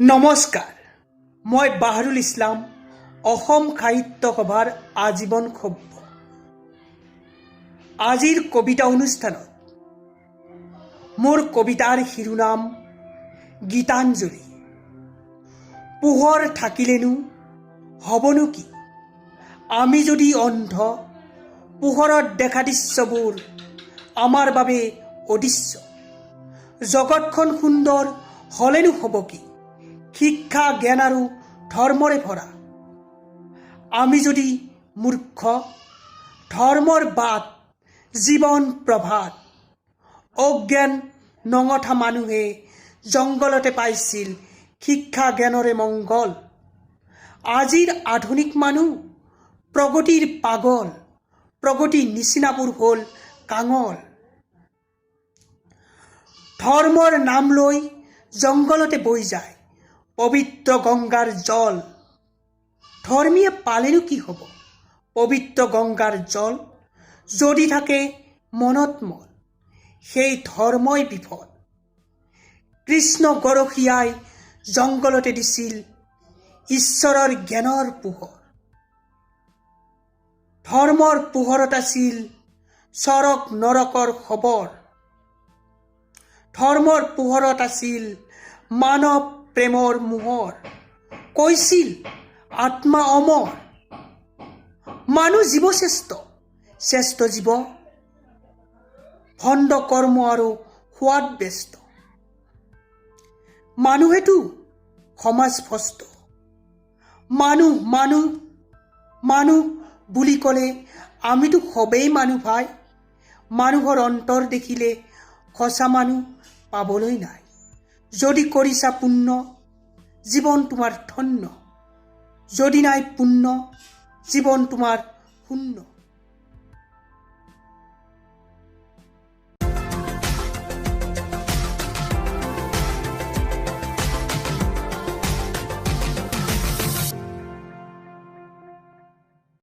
নমস্কাৰ, মই বাহাৰুল ইছলাম, অসম সাহিত্য সভাৰ আজীৱন সভ্য। আজিৰ কবিতা অনুষ্ঠানত মোৰ কবিতাৰ শিৰোনাম গীতাঞ্জলি। পোহৰ থাকিলেনো হ'বনো কি, আমি যদি অন্ধ, পোহৰত দেখা দৃশ্যবোৰ আমাৰ বাবে অদৃশ্য। জগতখন সুন্দৰ হ'লেনো হ'ব কি, শিক্ষা জ্ঞান আৰু ধৰ্মৰে ভৰা। আমি যদি মূৰ্খ, ধৰ্মৰ বাট জীৱন প্ৰভাত। অজ্ঞান নঙঠা মানুহে জংঘলতে পাইছিল শিক্ষা জ্ঞানৰে মংগল। আজিৰ আধুনিক মানুহ প্ৰগতিৰ পাগল, প্ৰগতিৰ নিচিনাবোৰ হ'ল কাঙল। ধৰ্মৰ নাম লৈ জংঘলতে বৈ যায় পবিত্ৰ গংগাৰ জল। ধৰ্মীয়ে পালেনো কি হ'ব পবিত্ৰ গংগাৰ জল, যদি থাকে মনত মল, সেই ধৰ্মই বিফল। কৃষ্ণ গৰখীয়াই জংঘলতে দিছিল ঈশ্বৰৰ জ্ঞানৰ পোহৰ। ধৰ্মৰ পোহৰত আছিল স্বৰ্গ নৰকৰ খবৰ। ধৰ্মৰ পোহৰত আছিল মানৱ প্ৰেমৰ মোহৰ। কৈছিল আত্মা অমৰ, মানুহ জীৱ শ্ৰেষ্ঠ, শ্ৰেষ্ঠ জীৱ ভণ্ড কৰ্ম আৰু সোৱাদ ব্যস্ত। মানুহেতো সমাজ ভ্ৰষ্ট। মানুহ মানুহ মানুহ বুলি ক'লে আমিতো সবেই মানুহ ভাই। মানুহৰ অন্তৰ দেখিলে সঁচা মানুহ পাবলৈ নাই। যদি কৰিছা পুণ্য, জীৱন তোমাৰ ধন্য, যদি নাই পুণ্য, জীৱন তোমাৰ শূন্য।